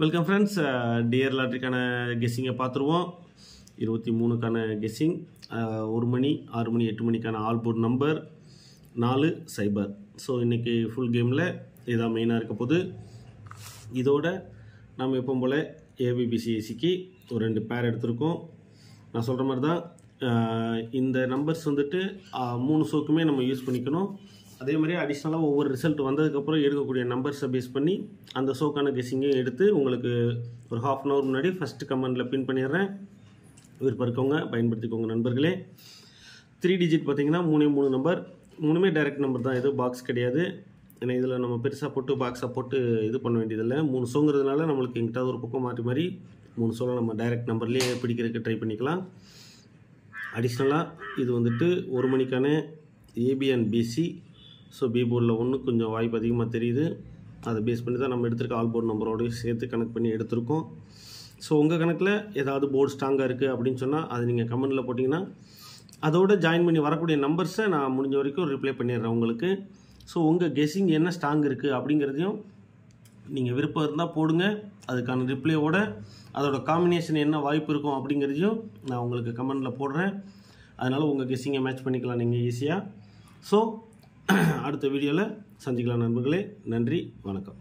Welcome friends. Dear லாட்ரிக்கான கெஸ்ஸிங்கை பார்த்துருவோம். 23க்கான guessing 1 மணி 6 மணி 8 மணிக்கான all port number 4 சைபர். So இன்றைக்கி ஃபுல் கேமில் இதான் மெயினாக இருக்க போது. இதோட நம்ம எப்போ போல் ஏபிபிசிஎஸ்சிக்கு ஒரு 2 பேர் எடுத்திருக்கோம். நான் சொல்கிற மாதிரி தான் இந்த நம்பர்ஸ் வந்துட்டு 3 ஷோக்குமே நம்ம யூஸ் பண்ணிக்கணும். அதே மாதிரி அடிஷ்னலாக ஒவ்வொரு ரிசல்ட் வந்ததுக்கப்புறம் எடுக்கக்கூடிய நம்பர்ஸை பேஸ் பண்ணி அந்த ஷோக்கான கெஸ்ஸிங்கையும் எடுத்து உங்களுக்கு ஒரு ½ அன் ஹவர் முன்னாடி ஃபஸ்ட்டு கமெண்டில் பின் பண்ணிடுறேன். விருப்பம் இருக்கவங்க பயன்படுத்திக்கோங்க நண்பர்களே. 3 டிஜிட் பார்த்தீங்கன்னா 3 நம்பர், 3மே டைரக்ட் நம்பர் தான், எதுவும் பாக்ஸ் கிடையாது. ஏன்னா இதில் நம்ம பெருசாக போட்டு பாக்ஸாக போட்டு இது பண்ண வேண்டியதில்லை. 3 ஷோங்கிறதுனால நம்மளுக்கு எங்கிட்டாவது ஒரு பக்கம் மாற்றி மாதிரி 3 ஷோவில் நம்ம டைரக்ட் நம்பர்லேயே பிடிக்கிறதுக்கு ட்ரை பண்ணிக்கலாம். அடிஷ்னலாக இது வந்துட்டு 1 மணிக்கான AB and BC. So B போர்டில் ஒன்று கொஞ்சம் வாய்ப்பு அதிகமாக தெரியுது. அதை பேஸ் பண்ணி தான் நம்ம எடுத்திருக்க ஆல் போர்டு நம்பரோடய சேர்த்து கனெக்ட் பண்ணி எடுத்திருக்கோம். ஸோ உங்கள் கணக்கில் ஏதாவது போர்டு ஸ்ட்ராங்காக இருக்குது அப்படின்னு சொன்னால் அது நீங்கள் கமெண்டில் போட்டிங்கன்னா அதோடு ஜாயின் பண்ணி வரக்கூடிய நம்பர்ஸை நான் முடிஞ்ச வரைக்கும் ரிப்ளை பண்ணிடுறேன் உங்களுக்கு. ஸோ உங்கள் கெஸ்ஸிங் என்ன ஸ்ட்ராங் இருக்குது அப்படிங்கிறதையும் நீங்கள் விருப்பம் இருந்தால் போடுங்க. அதுக்கான ரிப்ளையோட அதோட காம்பினேஷன் என்ன வாய்ப்பு இருக்கும் அப்படிங்கிறதையும் நான் உங்களுக்கு கமெண்டில் போடுறேன். அதனால் உங்கள் கெஸ்ஸிங்கை மேட்ச் பண்ணிக்கலாம் நீங்கள் ஈஸியாக. ஸோ அடுத்த வீடியோவில் சந்திக்கலாம் நண்பர்களே. நன்றி, வணக்கம்.